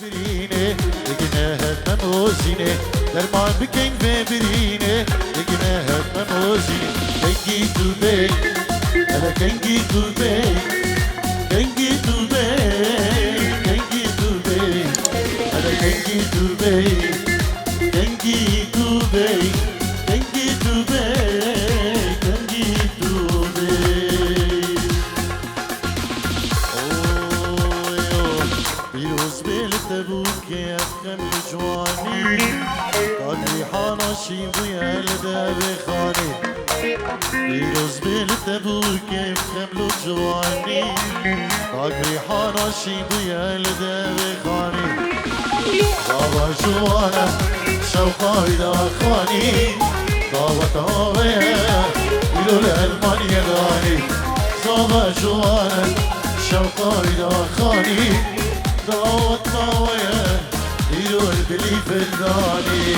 برینه بگینه هد مموزینه درمان بکن و برینه بگینه هد مموزینه کنگی تو بی الا کنگی تو بی کنگی تو بی کنگی تو بی الا کنگی تو بی کنگی تو بی کنگی تو بی کنگی تو بی بیروز بلت بود که افخم لجوانی قدری حاناشی بویا لده بخانی بیروز بلت بود که افخم لجوانی قدری حاناشی بویا لده بخانی بابا جوانا شوقای داخانی دعوت آویه ایلو لألمانيا دانی بابا جوانا شوقای داخانی دعوت آویه ایلو البلي في الداني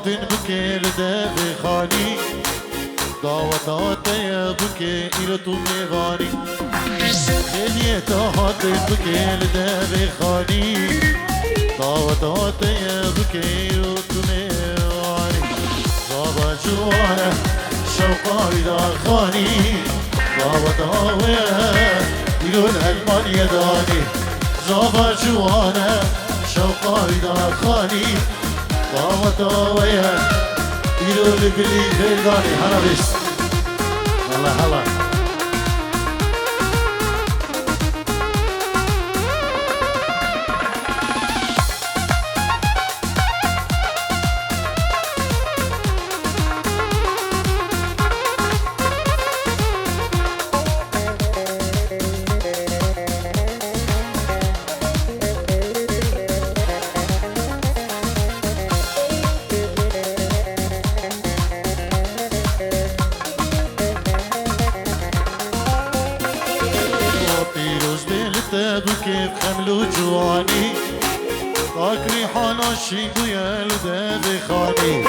بكي لدافي خاني دعوتات يا بكي إلى تومي غاني خليتات بكي لدافي خاني دعوتات يا بكي إلى تومي غاني بابا جوانا شوقا إلى خاني دعوتات إلى الألمانيا داني بابا جوانا شوقا إلى خاني بابا ويا يلو البلي فيداني هلا بس هلا هلا كيف خملو جواني طاق ريحانا شيبو يا لدادي خاني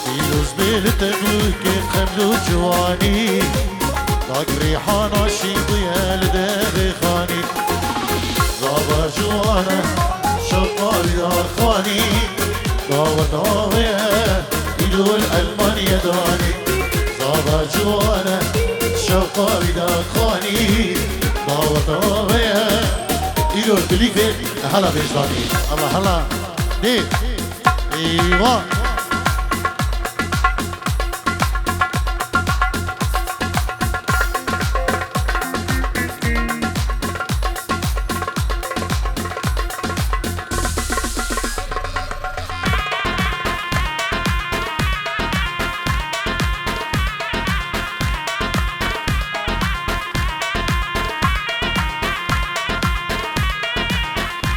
فيروز بلتبو كيف خملو جواني طاق ريحانا شيبو يا لدادي خاني غابا جوانا شقار يا خاني غابا طاوية إلو الألمانيا داني غابا جوانا شقار يا خاني دعوتاوية إلو البليفة هلا بيجداني الله هلا دي ايوه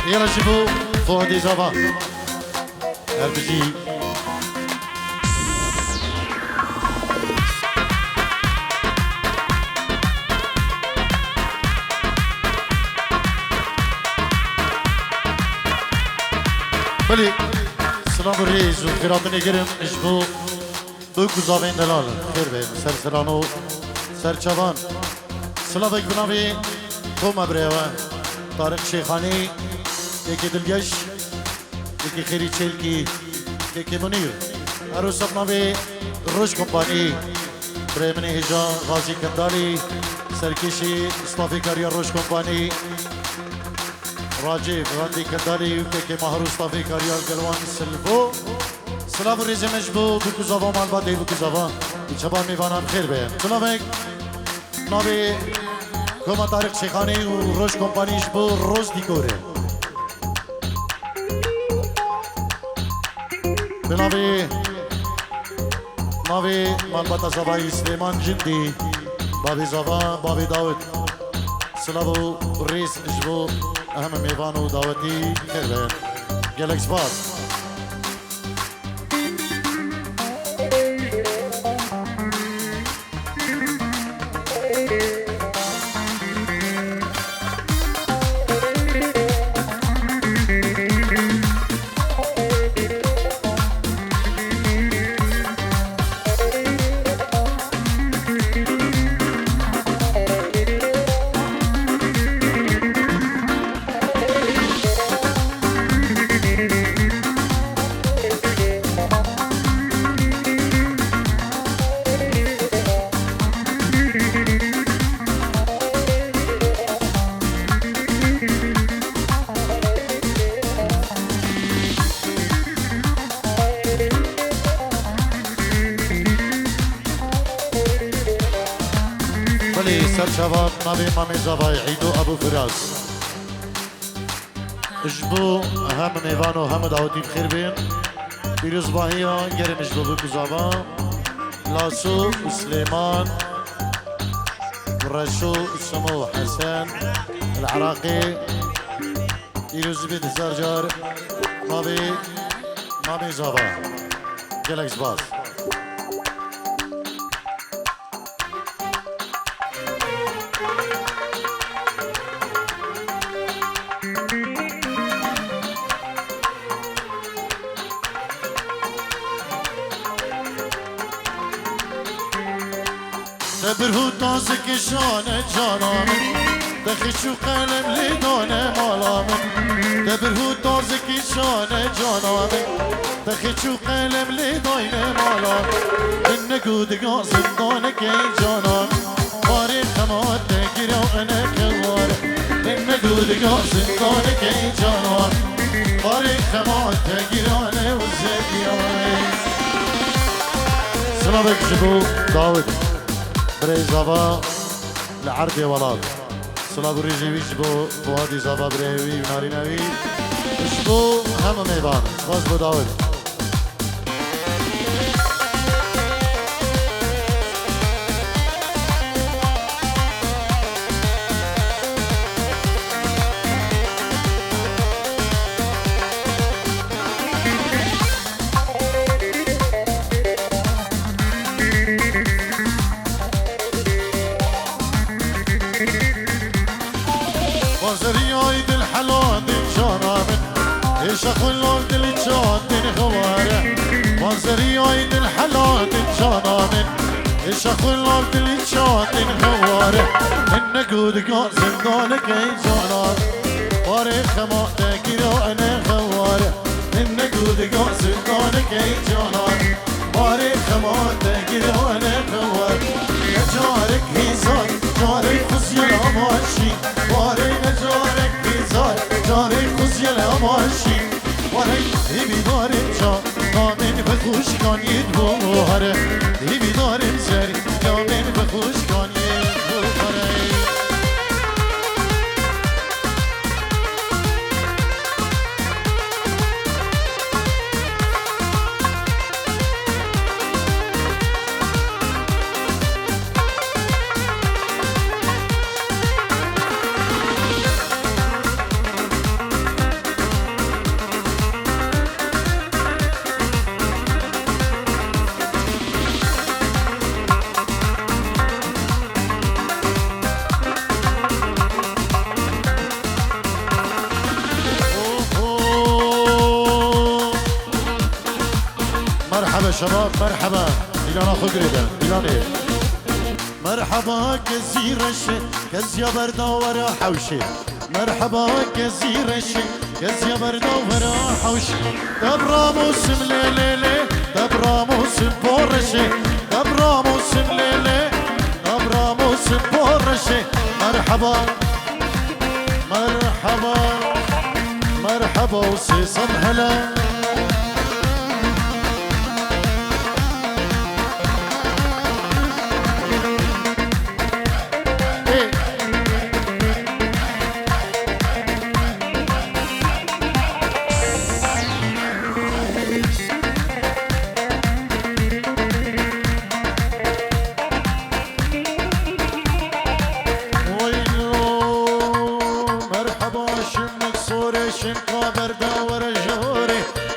يلا شوفوا فوق دي زافا RPG بلي سلام الرئيس وخيراتني قرم اشبو بوكو زافين دلال خير بين سر سرانو سر چوان سلامك بناوي توما بريوان طارق شيخاني یکی دلگش یکی خیری چلکی یکی منیر عروس ناوی روش کمپانی برای هجا غازی کندالی سرکشی استافی کاریا روش کمپانی راجب غاندی کندالی یکی مهر استافی کاریا گلوان سلفو سلام ریز مجبو بکو زوا مالباتی بکو زوا چبان میوانان خیر بیم سلامک ناوی کما طارق شیخانی و روش کمپانیش بو روز دیکوره بناوی مالباتا زوای سلیمان جندی بابی زوا بابی داود سلابو ریس جبو اهم میوانو داوتی خیر بین گلکس باز سرچوان نبی مامی زوای عیدو ابو فراز اجبو هم میوان و هم دعوتی بخیر بین پیروز باهی ها گرم اجبو بکو زبان لاسو و سليمان ورشو سمو حسن العراقي يروز بيت زرجار مامي زابا جالكس باز تبرهو تازك شانه جانام دخشو قلم لدانه مالام تبرهو تازك شانه جانام دخشو قلم لدانه مالام إن قودقا زندانك جانام باري خمات تقرا وانا خوار إن قودقا زندانك جانام باري خمات تقرا وانا وزيان سلامك جبو داود برای زاوا لعرض ولاد سلام ریزیویش بو بوادی زاوا برایوی و نارینوی اشبو همه میبان باز بو داود وزريايد الحلال جانامن ايش اخلون دل جان خواره وزريايد الحلال جانامن ايش اخلون دل جان خواره ان قود قاز زندانك اي جانام واري خما تكيرو انا خواره ان قود قاز زندانك اي جانام واري خما تكيرو انا خواره يا جارك هيزان جارك خزي الاماشي واري جارك هيزان جارك خزي الاماشي واري هبي دارم جا نامن بخوش كان يدوهره هبي دارم زري نامن بخوش كان يدوهره مرحبا شباب مرحبا إلانا خقردا إلاني مرحبا كزيرش كزيا بردا ورا حوشي مرحبا كزيرش كزيا بردا ورا حوشي دبرا موسم ليلي دبرا موسم بورشي دبرا موسم ليلي دبرا موسم بورشي مرحبا مرحبا مرحبا وسيصن هلا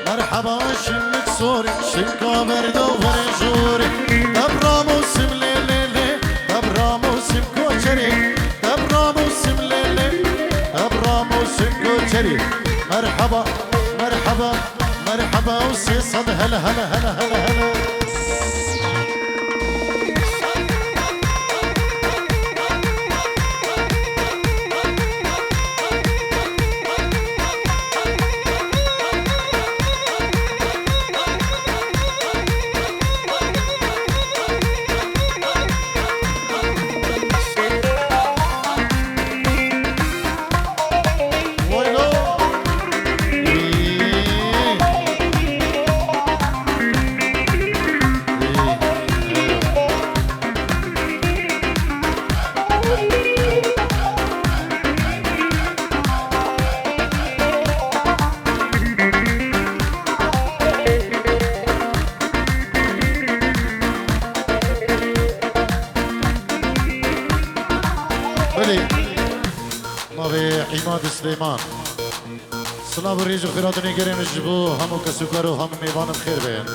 مرحبا شمك صوري شنكا بردا ورجوري دبرا موسم ليلي دبرا موسم كوشري دبرا موسم ليلي دبرا موسم كوشري مرحبا مرحبا مرحبا وسيصد هلا هلا هلا هلا هلا عماد سليمان سلام الريج وخيراتني كريم الجبو همو كسكر وهم ميوان بخير بين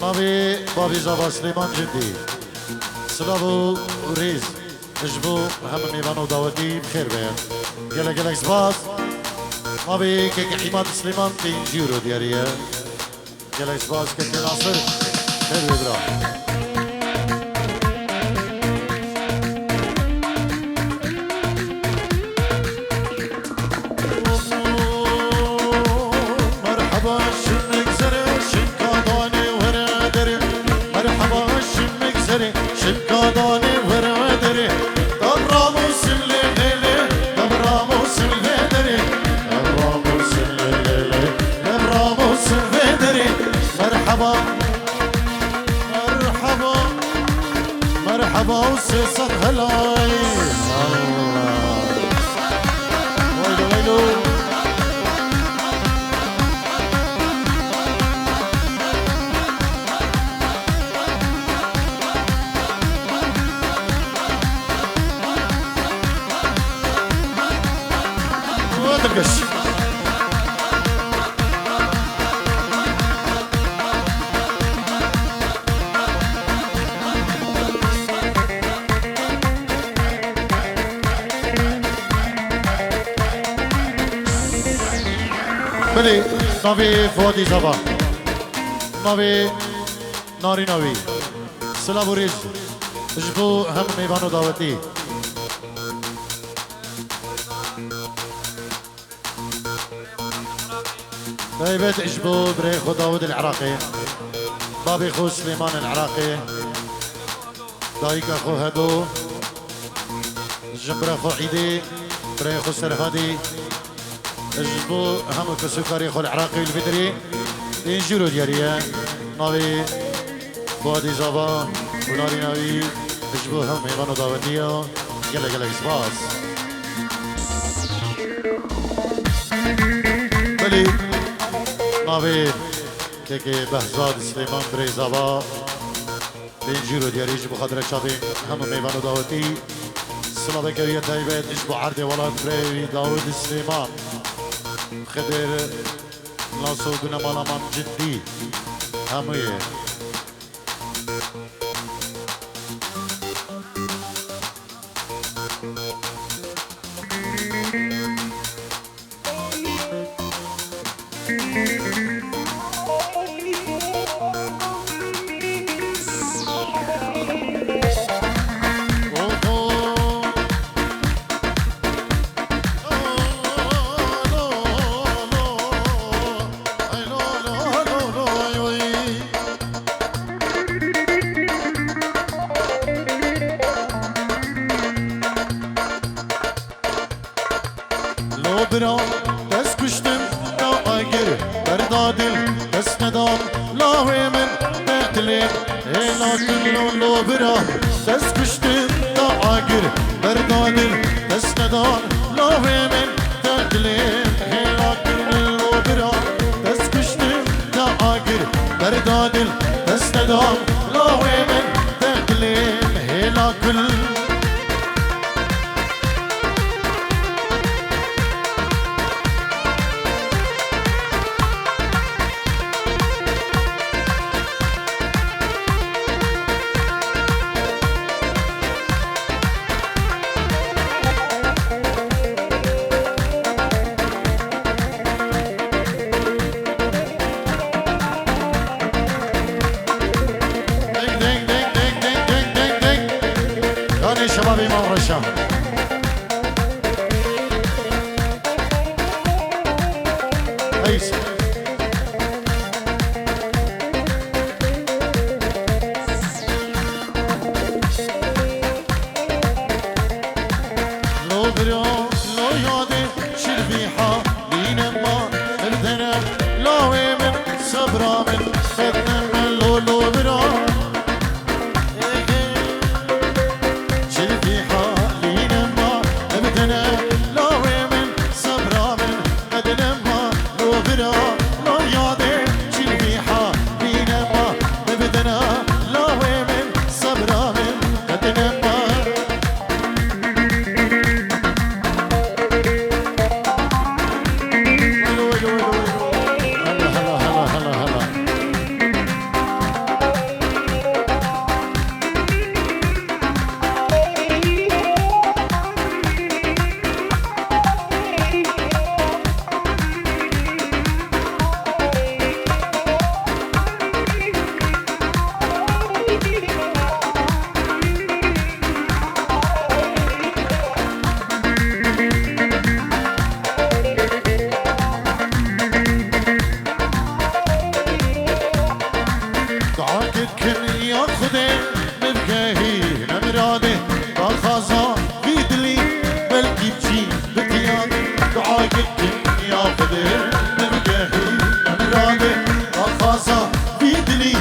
نبي بابي جابا سليمان جدي سلام الريج الجبو هم ميوان وداوتي بخير بين قلق سباس نبي كيك عماد سليمان 2 جيرو دياريه قلق سباس كيك ناصر خير بيبرا مرحبا وسيسر هلاي ويلو ويلو وترقش بلي نوي فؤادي زبا نوي ناري نوي سلام وريج جبو هم ميوانو دعوتي طيبت اجبو بريخو داود العراقي بابي خو سليمان العراقي دايك اخو هدو جبر اخو عيدي بريخو سرهادي اجبو همو كسوكاري خو العراقي والبدري ينجرو دياريا ناوي بوادي زابا وناري ناوي اجبو هم ميوانو داوتيا يلا يلا سباس بلي ناوي كيكي بهزاد سليمان بري زابا ينجرو دياري اجبو خضرة شابي هم ميوانو داوتي سلام كوية تايبت اجبو عرضي ولاد بري داود سليمان خدر ناسو گنا مالا من جدی همه برا دست کشتم تا اگر بردادل دست ندام لاوی من بهتلیم اینا کلون لو برا دست کشتم تا اگر بردادل دست ندام لاوی من بهتلیم اینا کلون لو برا دست کشتم تا اگر بردادل دست ندام لاوی من بهتلیم اینا کلون شبابي مورشة أيس لو بريو لو يادي شربيحة لينما الدنا لو من صبرا من فتنا لو بريو خاصة في دلي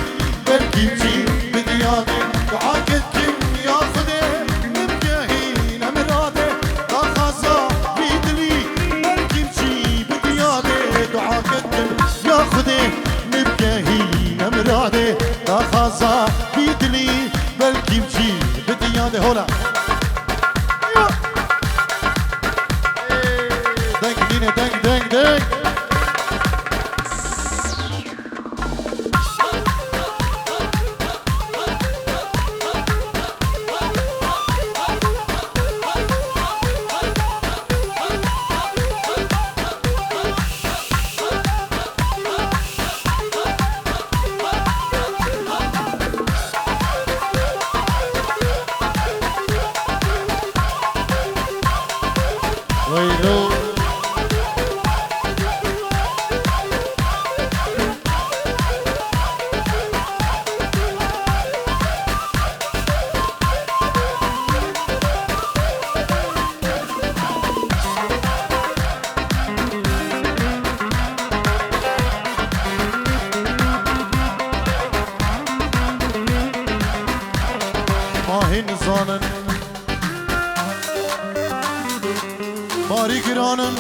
بركبتي بدياني دعاكتكم يا خدي نبجاهين أمرادي لا خاصة في دلي بركبتي بدياني دعاكتكم يا خدي نبجاهين أمرادي لا خاصة في دلي بركبتي بدياني هولا دنك ديني دنك دنك دنك ويلو ماهي نزانن باری گرانم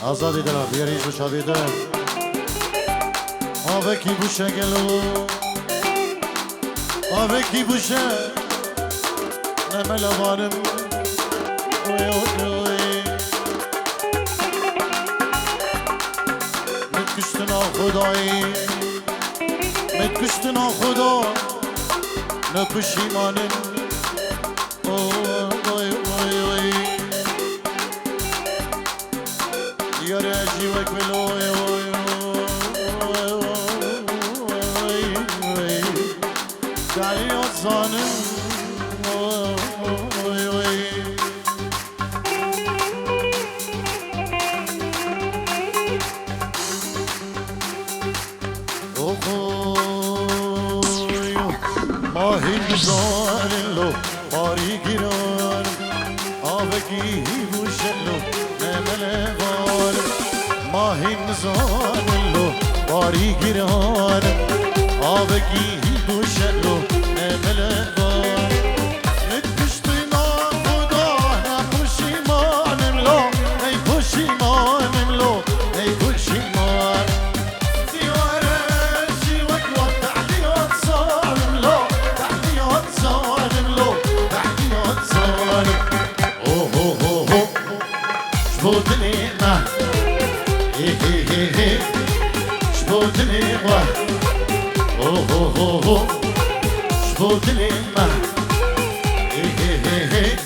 آزادی دلم بیاریش بشاویده آبکی بوشه گلو آبکی بوشه نملوانم اوی اوی اوی متکشتنا خدایی متکشتنا خدا نپشیمانم اوی اوی اوی یاره عجیبک بلو اوی اوی اوی دلی آزانم اوی اوی ماهی نزارن لو باری گیران آبکی بوشن لو نمله بار ماهی نزارن لو باری گیران آبکی بوشن لو نمله بار نکشتنا خدا نپوشیمانم لو ای پوشیمانم لو ای پوشیمان شبودني ما هي هي هي هي شبودني وا اوه اوه اوه شبودني ما هي هي هي هي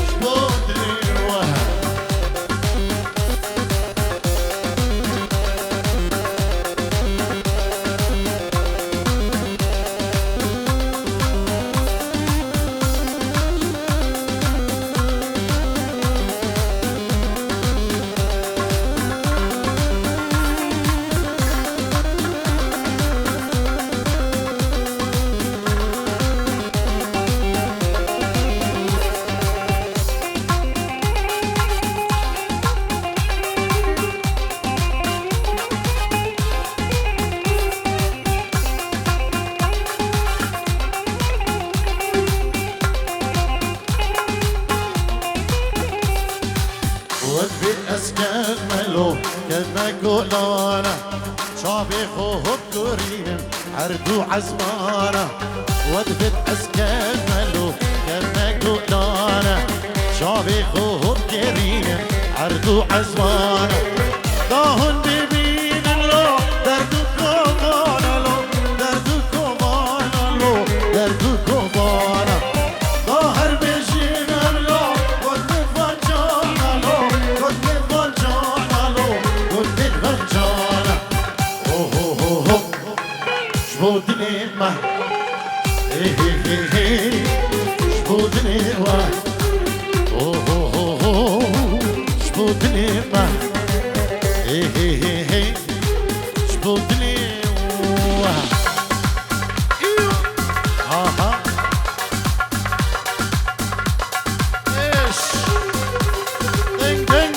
شبودني وا اسكت ملو كما قولانا شابي خوب قريم عردو عزمانا ودفت اسكت ملو كما قولانا شابي خوب قريم عردو عزمانا داهن ببين لو دردو كوبانا لو دردو كوبانا لو دردو كوبانا ظاهر بجينا لو شبودني ما هي هي هي شبودني وا اوه اوه اوه شبودني ما هي هي هي شبودني وا ها ايش دين دين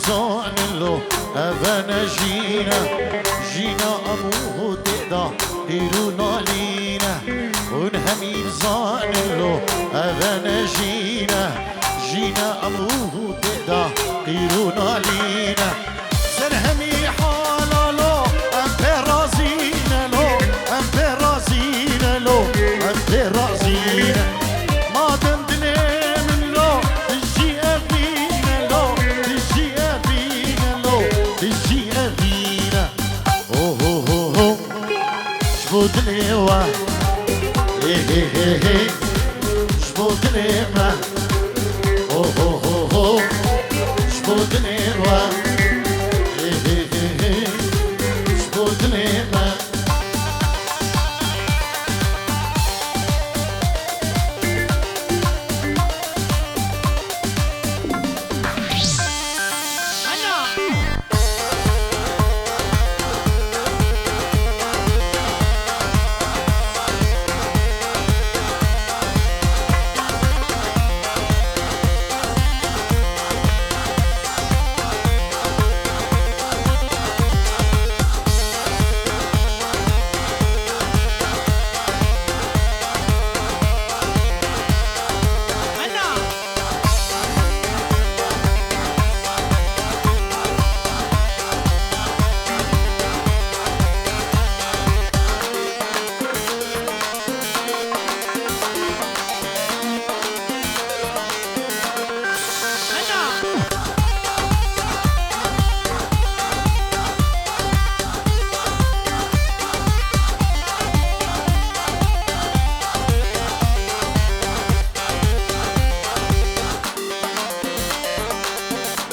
زانلو أفنا جينا أمو تدا إيرونا لينا ونهمي زانلو أفنا جينا أمو تدا إيرونا لينا سرهمي حالالو أمبرازينا لو أمبرازينا لو أمبرازينا ما دندلي من لو تجي أفينا لو تجي أفينا لو تجي أفينا أوه أوه أوه شبودني وا هي هي هي هي شبودني ما أوه أوه أوه شبودني وا هي هي هي هي شبودني ما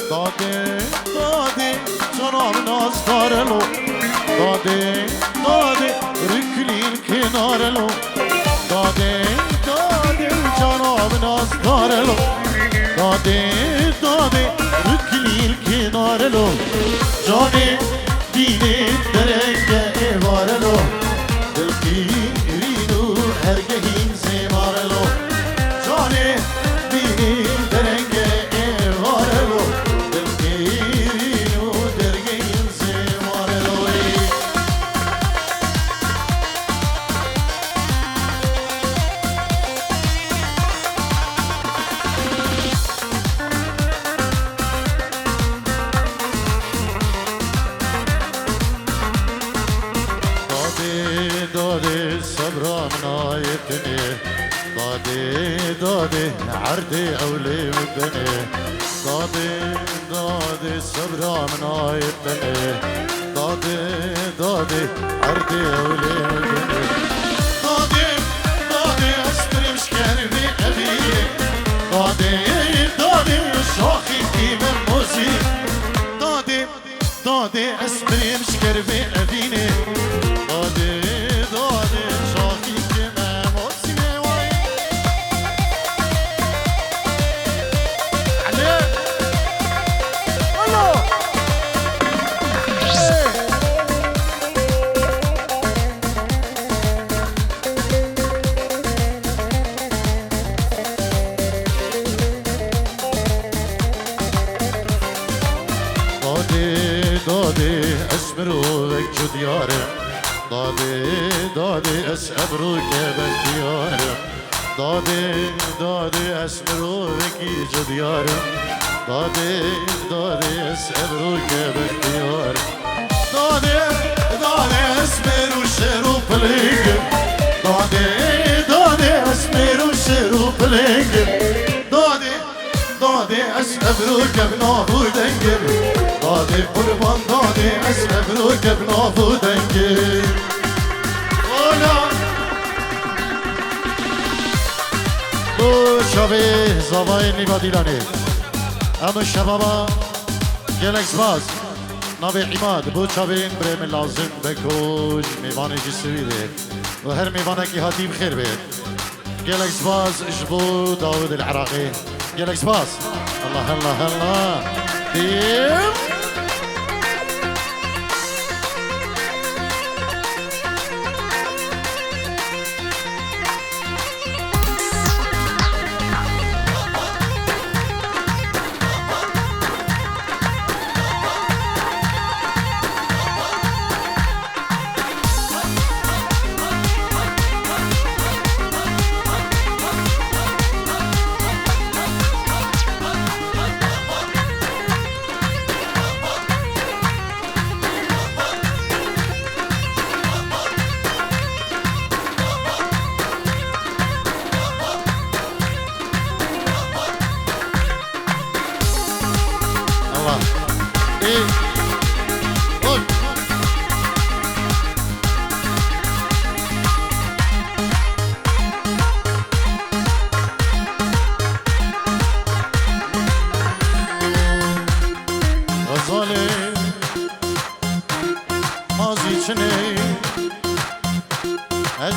داده جناب نازدارلو داده رکلیل کنارلو داده جناب نازدارلو داده رکلیل کنارلو جانه دینه درنگ ایوارلو دلگیرینو هرگهین زمارلو جانه دینه درنگ ایوارلو داده صبرا منايتني داده عردي أولي ودني داده صبرا منايتني داده عردي أولي ودني داده أسبري مشكر في أبي داده شاخي في من موزي داده أسبري مشكر في أبيني داده شاخی که مموزیه وای علی الله داده اسمرو وجود یارم داده اسمرو که بختیارم داده اسمرو وکی جود یارم داده اسمرو که بختیارم داده اسمرو شروع پلیگم داده اسمرو شروع پلیگم داده اسمرو که بنابو دنگم داده قربان داده اسمرو که بنابو دنگم bu şabe zavayı nibadilane ama şababa gelexbaz nabe imad bu şabein brem lazım bekoj mevane cisvide ve her mevane ki hadi bخير be gelexbaz bu Davud el-Iraqi gelexbaz Allah Allah Allah dim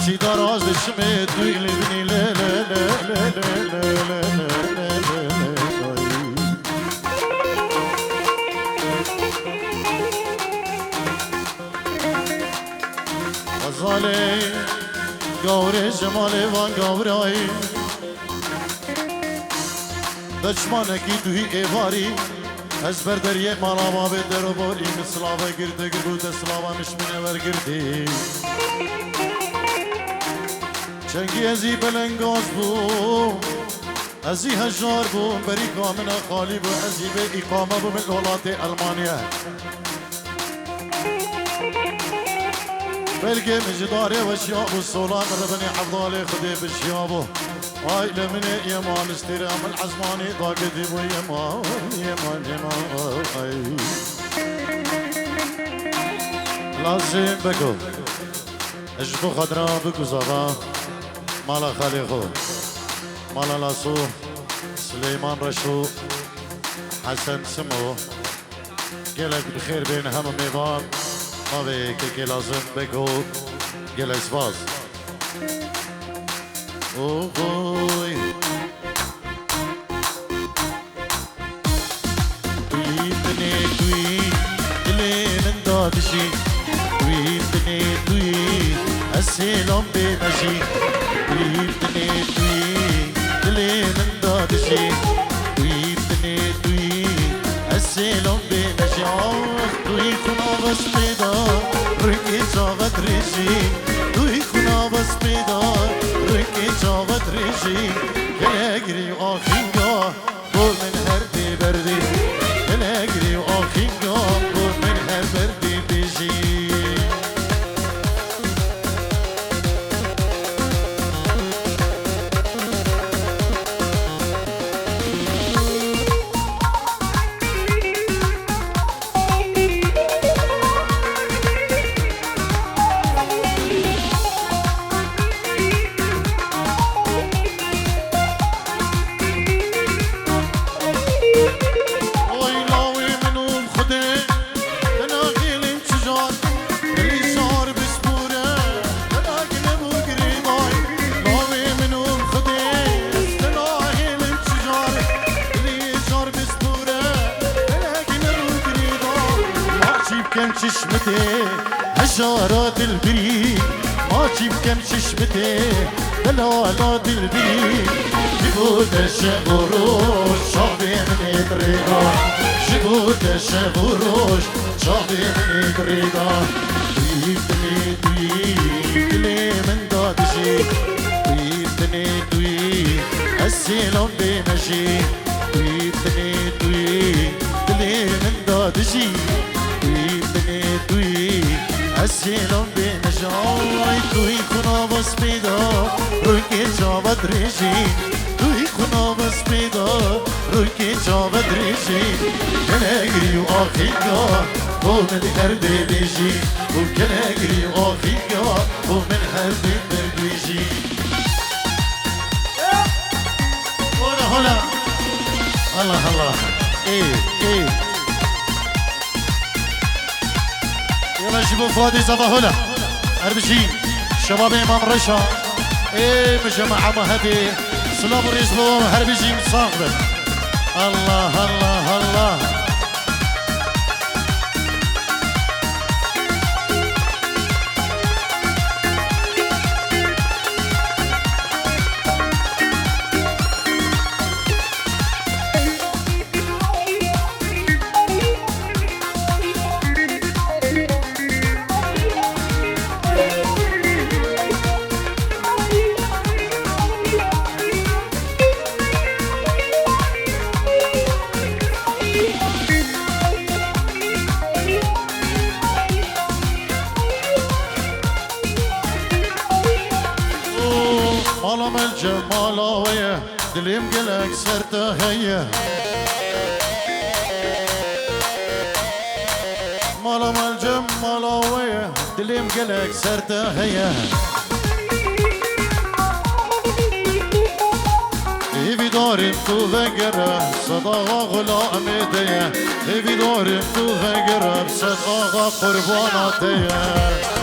هرچی دراز دشمه توی لبنی لا لا لا لا لا لا لا لا غزاله گوره جماله وان گورایی دشمانکی توی ایواری از بردریه مالا ما به در و باری مسلاوه گرده گرود سلاوه مشمینه ورگردی چنگی ازی بلنگاز بوم ازی هجار بوم بری کامنه خالی بو ازی به اقامه بوم الولات المانیا بلگه مجداره و شیاب و سولان ربني حفظالي خدي بشيابه هاي لمني يمان استرام العزماني ضاقدي بو يمان يمان يمان لازم بكو اجبو خدرا بكو زبا مالا خاليخو مالا لاسو سليمان رشو حسن سمو قلك بخير بين هم ميضان ما بك لازم بكو جلس باز اوه تويتني توي اللي من دادشي تويتني توي السلام بمشي تويتني توي اللي من دادشي تويتني توي السلام بمشي توي كنا بس بيدار ركي جاغت ريشي توي كنا بس بيدار ركي جاغت ريشي كلاجري آخينجا بول من هردي بردي كلاجري آخينجا بول من هر بردي بيجي كم ششمتي هشارات البريد ماشي بكم ششمتي دلالات البريد جبوت الشبروش شعبي من طريقة جبوت الشبروش شعبي من طريقة تويتني توي كلي من دادشي تويتني توي السلام بمشي تويتني توي كلي من دادشي توي السلام بمشاي توي كنا بس بيدا روكي جابت ريجي توي كنا بس بيدا روكي جابت ريجي كلاجري وآخيجا ومن هردي بيجي وكلاجري وآخيجا ومن هردي بيجي هلا هلا الله الله ايه ايه يلا جيبوا فادي زبا هلا اربشي شباب امام رشا ايه مجمع مهدي سلام الرزبو هربجي مصاقبه الله الله الله مالام الجمالاوية دليم قلق سرته هي مالام الجمالاوية دليم قلق سرته هي في دارم تو فقره صداقة غلام ديه في دارم تو فقره صداقة قرباناتيه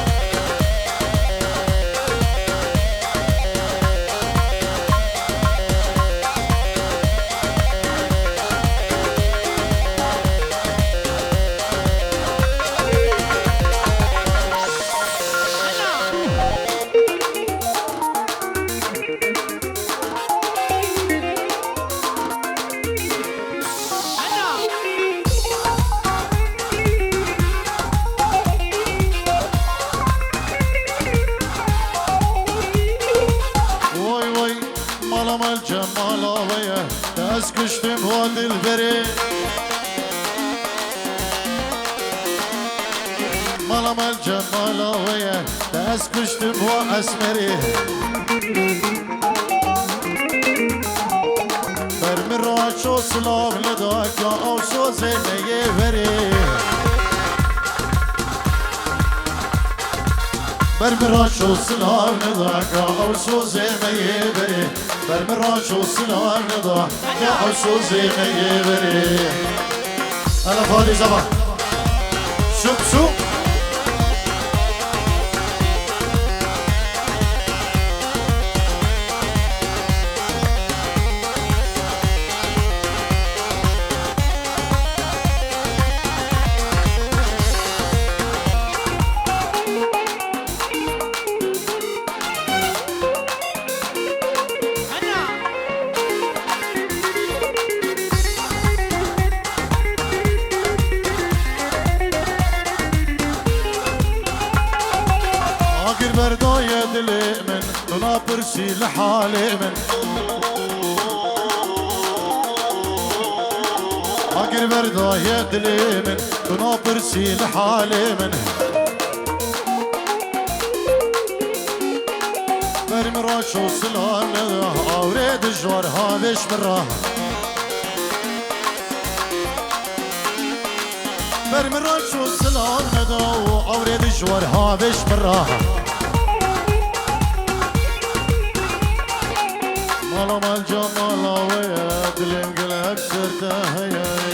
واد البري مالا مال جمالا ويا داس كشتم واسمري برمي راشو سلام لداك او شو زيني بري برمراشو سلام لداك او شو زيني بري برمراشو سلام لداك او شو زيني بري انا فاضي زمان شوف برداية دلي من ناطرشي لحالي من اقر برداية دلي من ناطرشي لحالي من برمي راشو سلام اوريد جوار هابش مراه برمي راشو سلام اوريد جوار هابش مراه مالا مال جمالا ويا دلم قلب سرته هيا